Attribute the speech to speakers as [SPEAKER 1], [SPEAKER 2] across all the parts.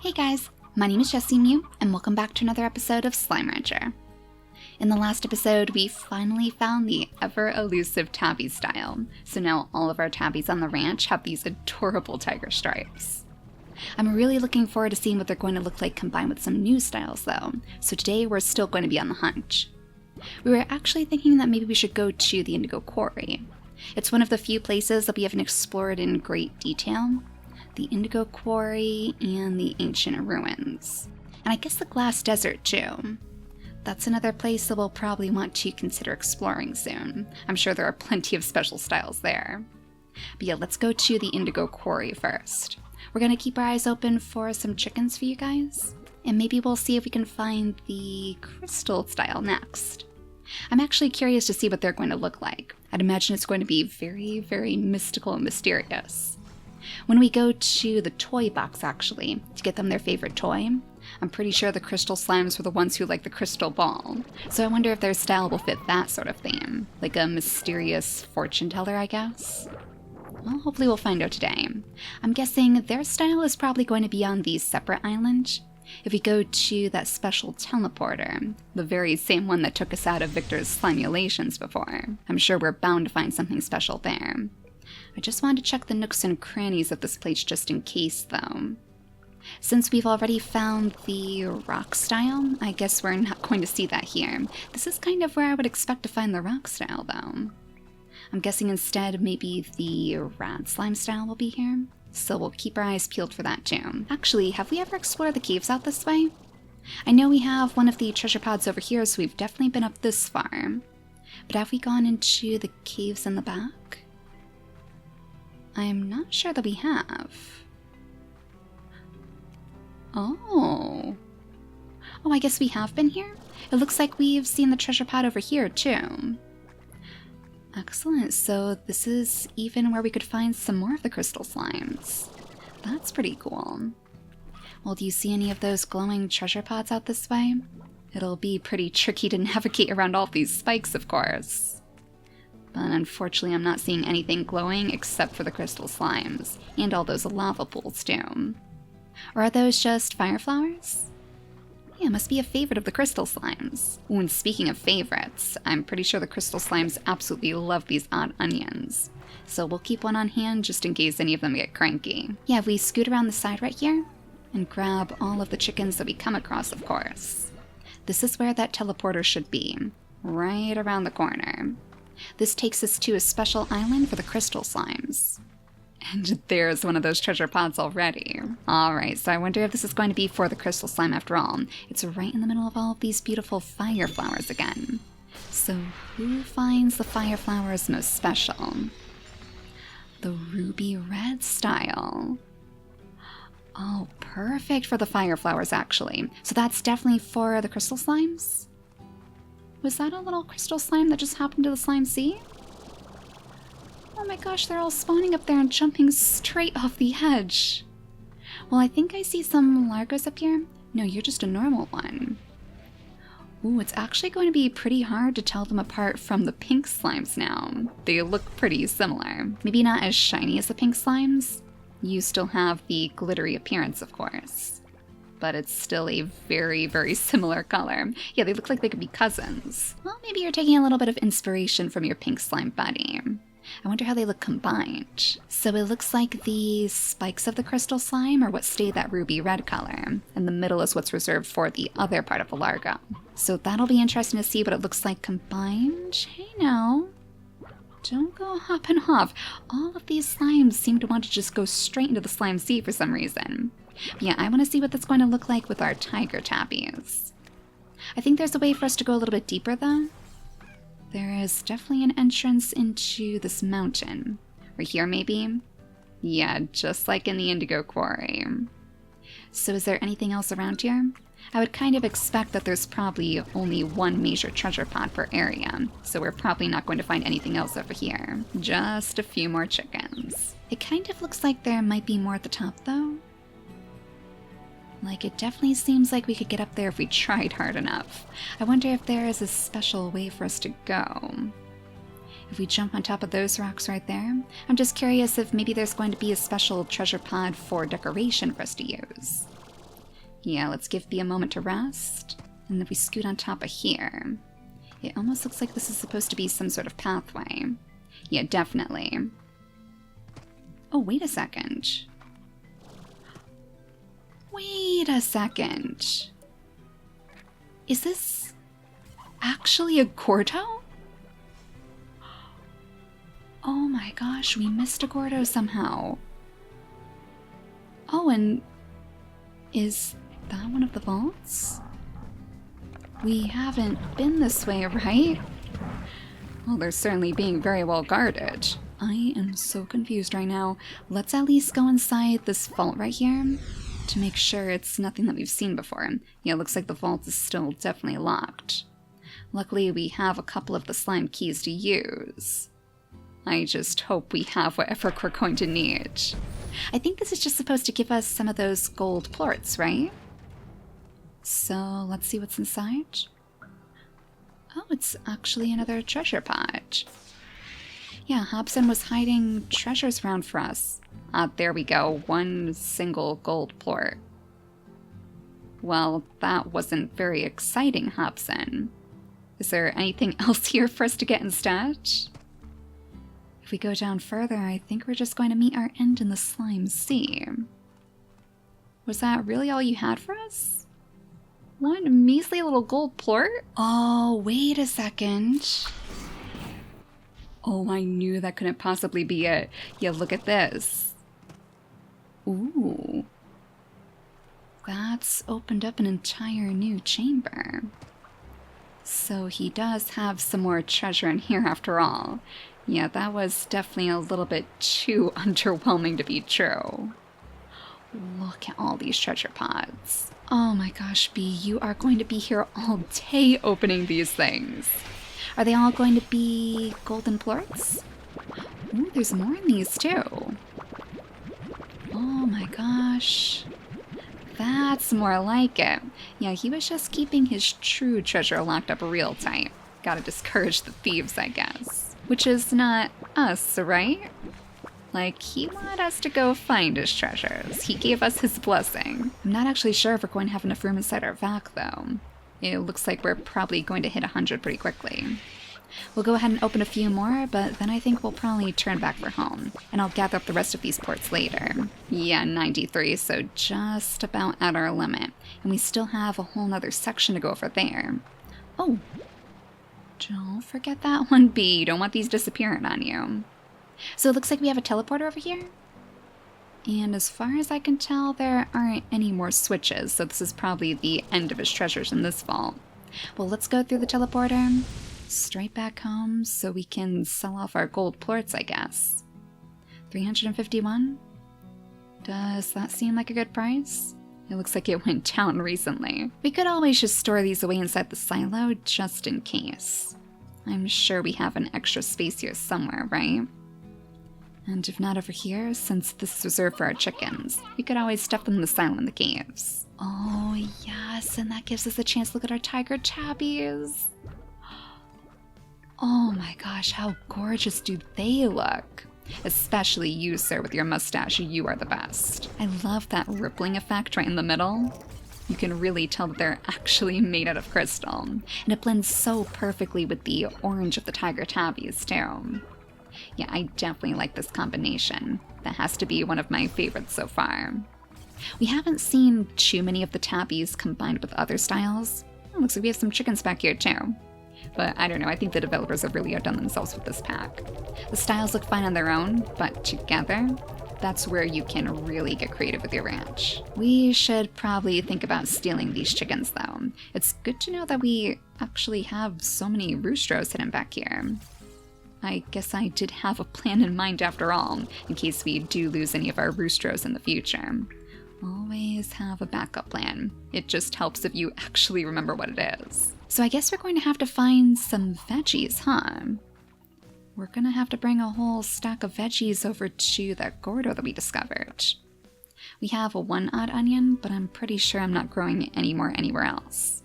[SPEAKER 1] Hey guys, my name is JessiMew, and welcome back to another episode of Slime Rancher. In the last episode, we finally found the ever-elusive tabby style, so now all of our tabbies on the ranch have these adorable tiger stripes. I'm really looking forward to seeing what they're going to look like combined with some new styles though, so today we're still going to be on the hunt. We were actually thinking that maybe we should go to the Indigo Quarry. It's one of the few places that we haven't explored in great detail. The Indigo Quarry and the ancient ruins. And I guess the Glass Desert too. That's another place that we'll probably want to consider exploring soon. I'm sure there are plenty of special styles there. But yeah, let's go to the Indigo Quarry first. We're gonna keep our eyes open for some chickens for you guys. And maybe we'll see if we can find the crystal style next. I'm actually curious to see what they're going to look like. I'd imagine it's going to be very, very mystical and mysterious. When we go to the toy box, actually, to get them their favorite toy, I'm pretty sure the crystal slimes were the ones who like the crystal ball. So I wonder if their style will fit that sort of theme. Like a mysterious fortune teller, I guess? Well, hopefully we'll find out today. I'm guessing their style is probably going to be on the separate island. If we go to that special teleporter, the very same one that took us out of Victor's slimulations before, I'm sure we're bound to find something special there. I just wanted to check the nooks and crannies of this place just in case, though. Since we've already found the rock style, I guess we're not going to see that here. This is kind of where I would expect to find the rock style, though. I'm guessing instead maybe the Rad Slime style will be here, so we'll keep our eyes peeled for that too. Actually, have we ever explored the caves out this way? I know we have one of the treasure pods over here, so we've definitely been up this far. But have we gone into the caves in the back? I'm not sure that we have. Oh, I guess we have been here? It looks like we've seen the treasure pod over here, too. Excellent, so this is even where we could find some more of the crystal slimes. That's pretty cool. Well, do you see any of those glowing treasure pods out this way? It'll be pretty tricky to navigate around all these spikes, of course. But unfortunately, I'm not seeing anything glowing except for the crystal slimes, and all those lava pools too. Or are those just fire flowers? Yeah, it must be a favorite of the crystal slimes. Ooh, and speaking of favorites, I'm pretty sure the crystal slimes absolutely love these odd onions. So we'll keep one on hand just in case any of them get cranky. Yeah, we scoot around the side right here and grab all of the chickens that we come across, of course. This is where that teleporter should be, right around the corner. This takes us to a special island for the crystal slimes. And there's one of those treasure pods already. Alright, so I wonder if this is going to be for the crystal slime after all. It's right in the middle of all of these beautiful fire flowers again. So who finds the fire flowers most special? The ruby red style. Oh, perfect for the fire flowers actually. So that's definitely for the crystal slimes? Was that a little crystal slime that just happened to the slime sea? Oh my gosh, they're all spawning up there and jumping straight off the edge. Well, I think I see some Largos up here. No, you're just a normal one. Ooh, it's actually going to be pretty hard to tell them apart from the pink slimes now. They look pretty similar. Maybe not as shiny as the pink slimes. You still have the glittery appearance, of course. But it's still a very, very similar color. Yeah, they look like they could be cousins. Well, maybe you're taking a little bit of inspiration from your pink slime buddy. I wonder how they look combined. So it looks like the spikes of the crystal slime are what stay that ruby red color, and the middle is what's reserved for the other part of the Largo. So that'll be interesting to see what it looks like combined. Hey now, don't go hopping off. All of these slimes seem to want to just go straight into the slime sea for some reason. But yeah, I want to see what that's going to look like with our tiger tabbies. I think there's a way for us to go a little bit deeper though. There is definitely an entrance into this mountain. Right here maybe? Yeah, just like in the Indigo Quarry. So is there anything else around here? I would kind of expect that there's probably only one major treasure pod per area, so we're probably not going to find anything else over here. Just a few more chickens. It kind of looks like there might be more at the top though. Like, it definitely seems like we could get up there if we tried hard enough. I wonder if there is a special way for us to go. If we jump on top of those rocks right there, I'm just curious if maybe there's going to be a special treasure pod for decoration for us to use. Yeah, let's give Bee a moment to rest. And then we scoot on top of here. It almost looks like this is supposed to be some sort of pathway. Yeah, definitely. Oh, wait a second. Wait a second. Is this actually a gordo? Oh my gosh, we missed a gordo somehow. Oh, and is that one of the vaults? We haven't been this way, right? Well, they're certainly being very well guarded. I am so confused right now. Let's at least go inside this vault right here to make sure it's nothing that we've seen before. Yeah, it looks like the vault is still definitely locked. Luckily, we have a couple of the slime keys to use. I just hope we have whatever we're going to need. I think this is just supposed to give us some of those gold plorts, right? So let's see what's inside. Oh, it's actually another treasure pot. Yeah, Hobson was hiding treasures around for us. There we go, one single gold plort. Well, that wasn't very exciting, Hobson. Is there anything else here for us to get instead? If we go down further, I think we're just going to meet our end in the slime sea. Was that really all you had for us? One measly little gold plort? Oh, wait a second. Oh, I knew that couldn't possibly be it. Yeah, look at this. Ooh. That's opened up an entire new chamber. So he does have some more treasure in here after all. Yeah, that was definitely a little bit too underwhelming to be true. Look at all these treasure pods. Oh my gosh, Bee, you are going to be here all day opening these things. Are they all going to be golden plorts? Ooh, there's more in these too. Oh my gosh. That's more like it. Yeah, he was just keeping his true treasure locked up real tight. Gotta discourage the thieves, I guess. Which is not us, right? Like, he wanted us to go find his treasures. He gave us his blessing. I'm not actually sure if we're going to have enough room inside our vac, though. It looks like we're probably going to hit 100 pretty quickly. We'll go ahead and open a few more, but then I think we'll probably turn back for home. And I'll gather up the rest of these ports later. Yeah, 93, so just about at our limit. And we still have a whole nother section to go over there. Oh, don't forget that one, Bee. You don't want these disappearing on you. So it looks like we have a teleporter over here. And as far as I can tell, there aren't any more switches, so this is probably the end of his treasures in this vault. Well, let's go through the teleporter, straight back home, so we can sell off our gold plorts, I guess. 351? Does that seem like a good price? It looks like it went down recently. We could always just store these away inside the silo, just in case. I'm sure we have an extra space here somewhere, right? And if not over here, since this is reserved for our chickens, we could always stuff them in the silo in the caves. Oh yes, and that gives us a chance to look at our tiger tabbies. Oh my gosh, how gorgeous do they look? Especially you, sir, with your mustache, you are the best. I love that rippling effect right in the middle. You can really tell that they're actually made out of crystal. And it blends so perfectly with the orange of the tiger tabbies, too. Yeah, I definitely like this combination. That has to be one of my favorites so far. We haven't seen too many of the tabbies combined with other styles. It looks like we have some chickens back here, too. But I don't know, I think the developers have really outdone themselves with this pack. The styles look fine on their own, but together, that's where you can really get creative with your ranch. We should probably think about stealing these chickens, though. It's good to know that we actually have so many roostros hidden back here. I guess I did have a plan in mind after all, in case we do lose any of our roostros in the future. Always have a backup plan. It just helps if you actually remember what it is. So I guess we're going to have to find some veggies, huh? We're gonna have to bring a whole stack of veggies over to that gordo that we discovered. We have a 1 odd onion, but I'm pretty sure I'm not growing any more anywhere else.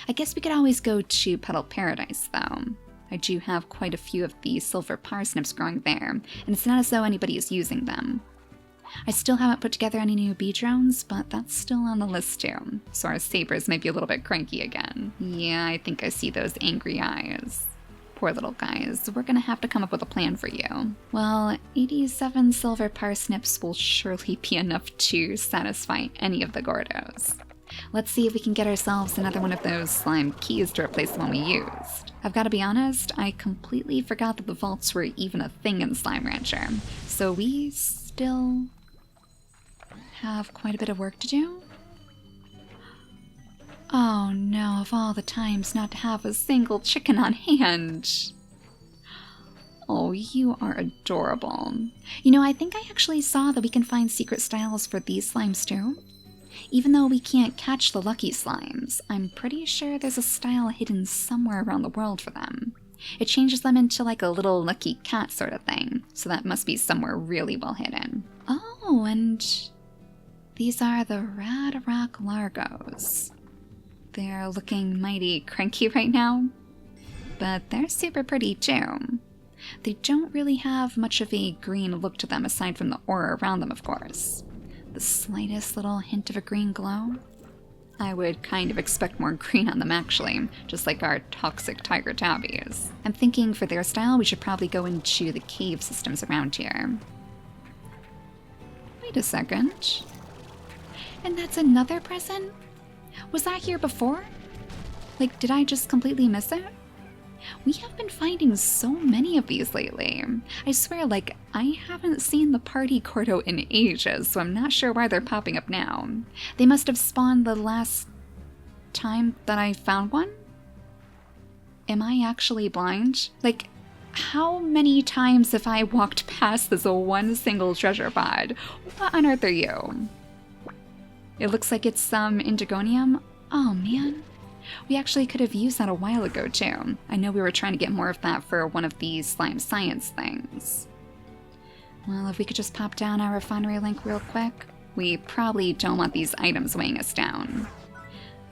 [SPEAKER 1] I guess we could always go to Petal Paradise, though. I do have quite a few of the silver parsnips growing there, and it's not as though anybody is using them. I still haven't put together any new bee drones, but that's still on the list too. So our sabers might be a little bit cranky again. Yeah, I think I see those angry eyes. Poor little guys, we're gonna have to come up with a plan for you. Well, 87 silver parsnips will surely be enough to satisfy any of the gordos. Let's see if we can get ourselves another one of those slime keys to replace the one we used. I've got to be honest, I completely forgot that the vaults were even a thing in Slime Rancher. So we still have quite a bit of work to do. Oh no, of all the times not to have a single chicken on hand. Oh, you are adorable. You know, I think I actually saw that we can find secret styles for these slimes too. Even though we can't catch the lucky slimes, I'm pretty sure there's a style hidden somewhere around the world for them. It changes them into like a little lucky cat sort of thing, so that must be somewhere really well hidden. Oh, and these are the Roderick Largos. They're looking mighty cranky right now, but they're super pretty too. They don't really have much of a green look to them aside from the aura around them, of course. The slightest little hint of a green glow. I would kind of expect more green on them actually, just like our toxic tiger tabbies. I'm thinking for their style we should probably go into the cave systems around here. Wait a second. And that's another present? Was that here before? Like, did I just completely miss it? We have been finding so many of these lately. I swear, like, I haven't seen the party gordo in ages, so I'm not sure why they're popping up now. They must have spawned the last time that I found one? Am I actually blind? Like, how many times have I walked past this one single treasure pod? What on earth are you? It looks like it's some indigonium. Oh man. We actually could have used that a while ago too. I know we were trying to get more of that for one of these slime science things. Well, if we could just pop down our refinery link real quick. We probably don't want these items weighing us down.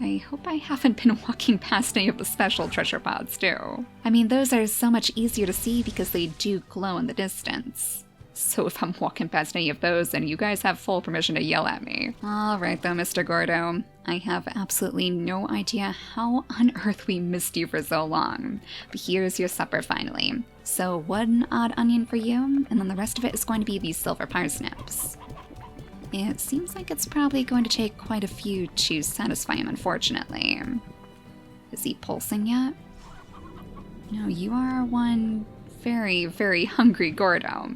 [SPEAKER 1] I hope I haven't been walking past any of the special treasure pods too. I mean, those are so much easier to see because they do glow in the distance. So if I'm walking past any of those, then you guys have full permission to yell at me. Alright though, Mr. Gordo. I have absolutely no idea how on earth we missed you for so long. But here's your supper finally. So one odd onion for you, and then the rest of it is going to be these silver parsnips. It seems like it's probably going to take quite a few to satisfy him, unfortunately. Is he pulsing yet? No, you are one very, very hungry gordo.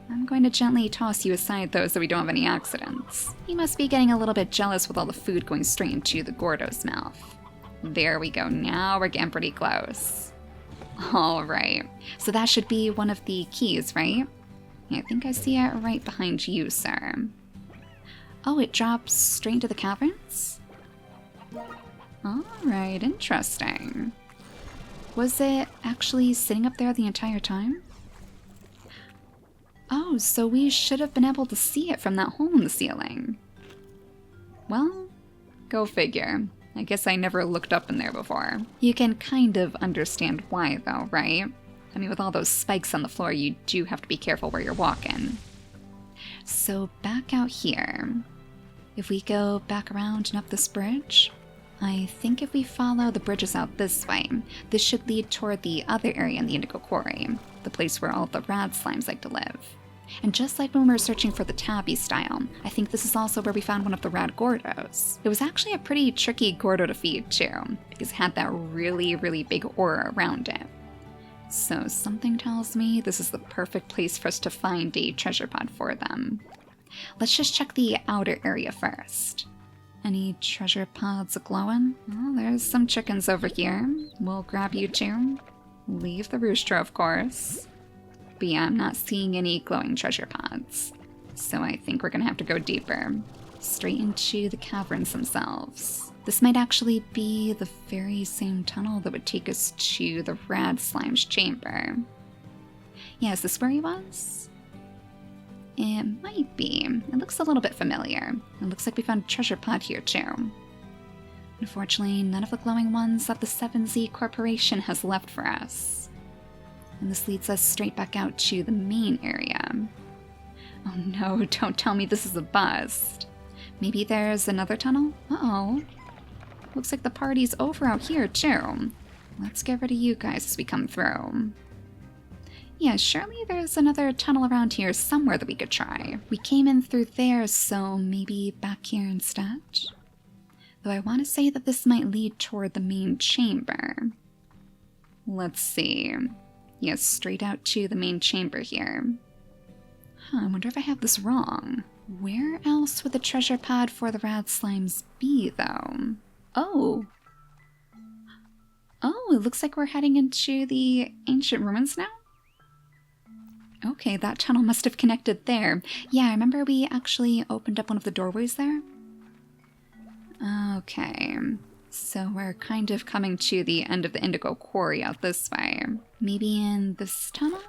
[SPEAKER 1] I'm going to gently toss you aside though so we don't have any accidents. He must be getting a little bit jealous with all the food going straight into the gordo's mouth. There we go, now we're getting pretty close. Alright, so that should be one of the keys, right? Yeah, I think I see it right behind you, sir. Oh, it drops straight into the caverns? Alright, interesting. Was it actually sitting up there the entire time? Oh, so we should have been able to see it from that hole in the ceiling. Well, go figure. I guess I never looked up in there before. You can kind of understand why though, right? I mean, with all those spikes on the floor, you do have to be careful where you're walking. So back out here. If we go back around and up this bridge, I think if we follow the bridges out this way, this should lead toward the other area in the Indigo Quarry, the place where all the Rad Slimes like to live. And just like when we were searching for the tabby style, I think this is also where we found one of the Rad Gordos. It was actually a pretty tricky gordo to feed too, because it had that really, really big aura around it. So something tells me this is the perfect place for us to find a treasure pod for them. Let's just check the outer area first. Any treasure pods glowing? Well, there's some chickens over here. We'll grab you too. Leave the rooster, of course. But yeah, I'm not seeing any glowing treasure pods. So I think we're gonna have to go deeper. Straight into the caverns themselves. This might actually be the very same tunnel that would take us to the Rad Slimes chamber. Yeah, is this where he was? It might be. It looks a little bit familiar. It looks like we found a treasure pod here too. Unfortunately, none of the glowing ones that the 7Z Corporation has left for us. And this leads us straight back out to the main area. Oh no, don't tell me this is a bust. Maybe there's another tunnel? Uh-oh. Looks like the party's over out here, too. Let's get rid of you guys as we come through. Yeah, surely there's another tunnel around here somewhere that we could try. We came in through there, so maybe back here instead? Though I want to say that this might lead toward the main chamber. Let's see. Yes, straight out to the main chamber here. Huh, I wonder if I have this wrong. Where else would the treasure pod for the Rad Slimes be, though? Oh. Oh, it looks like we're heading into the ancient ruins now? Okay, that tunnel must have connected there. Yeah, I remember we actually opened up one of the doorways there. Okay, so we're kind of coming to the end of the Indigo Quarry out this way. Maybe in this tunnel?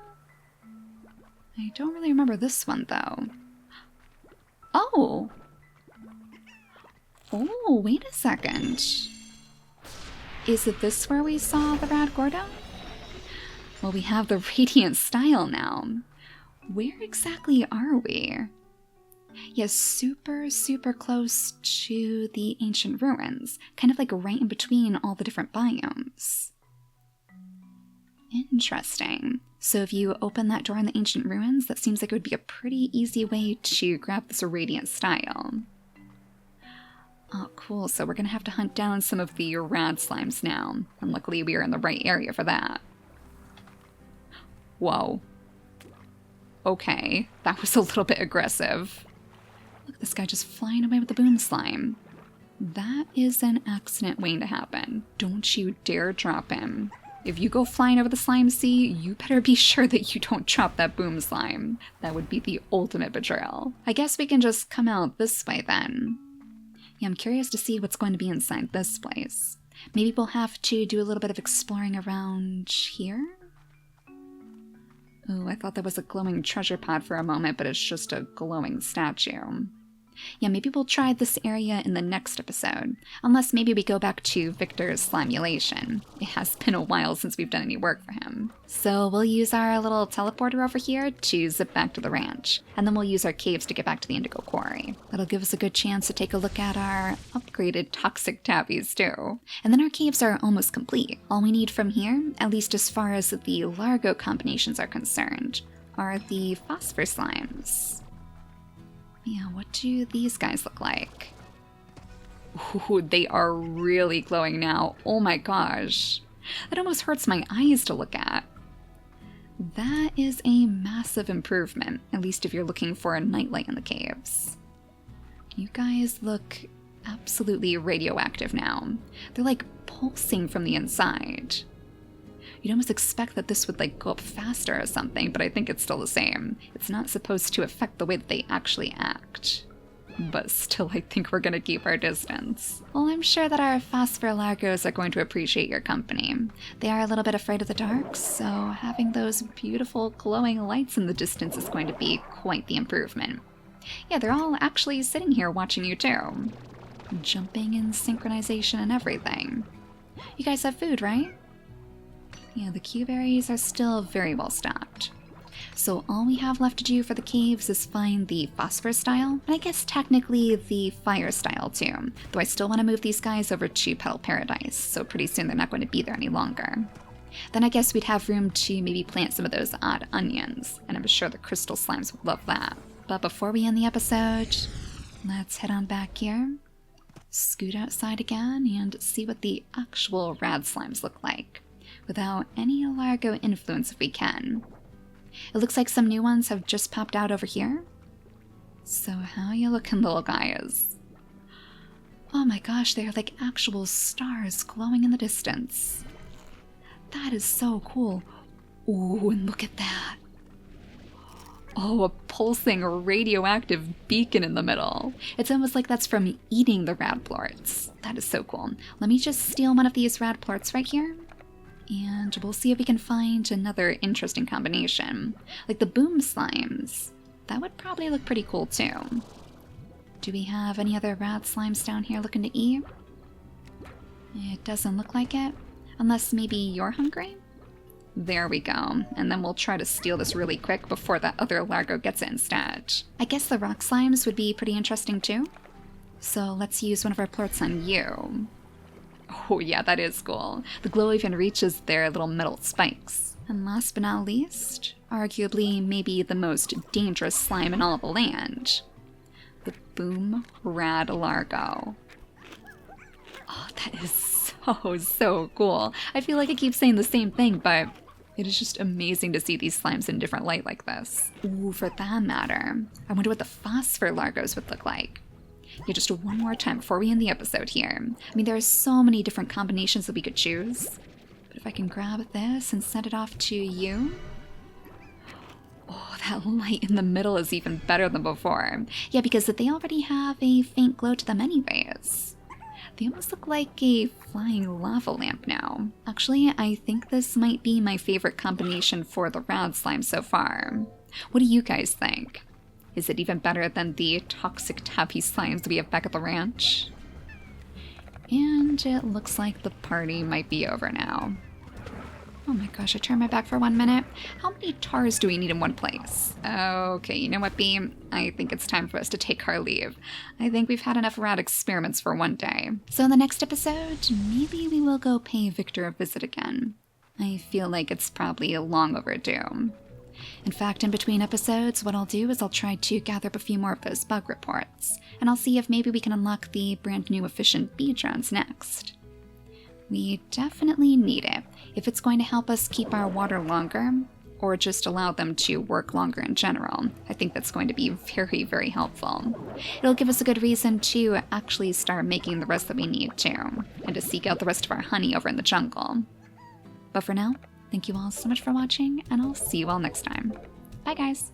[SPEAKER 1] I don't really remember this one, though. Oh! Oh, wait a second. Is it this where we saw the Rad Gordo? Well, we have the Radiant Style now. Where exactly are we? Yes, super, super close to the ancient ruins. Kind of like right in between all the different biomes. Interesting. So if you open that door in the ancient ruins, that seems like it would be a pretty easy way to grab this Radiant Style. Oh, cool. So we're going to have to hunt down some of the Rad Slimes now. And luckily we are in the right area for that. Whoa. Okay, that was a little bit aggressive. Look at this guy just flying away with the boom slime. That is an accident waiting to happen. Don't you dare drop him. If you go flying over the slime sea, you better be sure that you don't drop that boom slime. That would be the ultimate betrayal. I guess we can just come out this way then. Yeah, I'm curious to see what's going to be inside this place. Maybe we'll have to do a little bit of exploring around here? Ooh, I thought that was a glowing treasure pod for a moment, but it's just a glowing statue. Yeah, maybe we'll try this area in the next episode. Unless maybe we go back to Victor's slimulation. It has been a while since we've done any work for him. So we'll use our little teleporter over here to zip back to the ranch. And then we'll use our caves to get back to the Indigo Quarry. That'll give us a good chance to take a look at our upgraded toxic tabbies too. And then our caves are almost complete. All we need from here, at least as far as the Largo combinations are concerned, are the phosphor slimes. Yeah, what do these guys look like? Ooh, they are really glowing now. Oh my gosh. That almost hurts my eyes to look at. That is a massive improvement, at least if you're looking for a nightlight in the caves. You guys look absolutely radioactive now. They're like pulsing from the inside. You'd almost expect that this would like go up faster or something, but I think it's still the same. It's not supposed to affect the way that they actually act. But still, I think we're gonna keep our distance. Well, I'm sure that our phosphor Largos are going to appreciate your company. They are a little bit afraid of the dark, so having those beautiful glowing lights in the distance is going to be quite the improvement. Yeah, they're all actually sitting here watching you too. Jumping in synchronization and everything. You guys have food, right? Yeah, the Q-berries are still very well stocked. So all we have left to do for the caves is find the phosphor style, and I guess technically the fire style too, though I still want to move these guys over to Petal Paradise, so pretty soon they're not going to be there any longer. Then I guess we'd have room to maybe plant some of those odd onions, and I'm sure the crystal slimes would love that. But before we end the episode, let's head on back here, scoot outside again, and see what the actual Rad Slimes look like, without any Largo influence if we can. It looks like some new ones have just popped out over here. So how you looking, little guys? Oh my gosh, they are like actual stars glowing in the distance. That is so cool. Ooh, and look at that. Oh, a pulsing radioactive beacon in the middle. It's almost like that's from eating the radplorts. That is so cool. Let me just steal one of these radplorts right here. And we'll see if we can find another interesting combination. Like the boom slimes. That would probably look pretty cool too. Do we have any other Rad Slimes down here looking to eat? It doesn't look like it. Unless maybe you're hungry? There we go. And then we'll try to steal this really quick before that other Largo gets it instead. I guess the rock slimes would be pretty interesting too. So let's use one of our plorts on you. Oh yeah, that is cool. The glow even reaches their little metal spikes. And last but not least, arguably maybe the most dangerous slime in all of the land. The Boom Rad Largo. Oh, that is so cool. I feel like I keep saying the same thing, but it is just amazing to see these slimes in different light like this. Ooh, for that matter, I wonder what the phosphor Largos would look like. Yeah, just one more time before we end the episode here. I mean, there are so many different combinations that we could choose. But if I can grab this and send it off to you. Oh, that light in the middle is even better than before. Yeah, because they already have a faint glow to them anyways. They almost look like a flying lava lamp now. Actually, I think this might be my favorite combination for the Rad Slime so far. What do you guys think? Is it even better than the toxic tappy slimes we have back at the ranch? And it looks like the party might be over now. Oh my gosh, I turned my back for 1 minute. How many tars do we need in one place? Okay, you know what, Bea? I think it's time for us to take our leave. I think we've had enough rad experiments for one day. So in the next episode, maybe we will go pay Victor a visit again. I feel like it's probably long overdue. In fact, in between episodes, what I'll do is I'll try to gather up a few more of those bug reports, and I'll see if maybe we can unlock the brand new efficient bee drones next. We definitely need it, if it's going to help us keep our water longer, or just allow them to work longer in general. I think that's going to be very, very helpful. It'll give us a good reason to actually start making the rest that we need too, and to seek out the rest of our honey over in the jungle. But for now, thank you all so much for watching, and I'll see you all next time. Bye guys!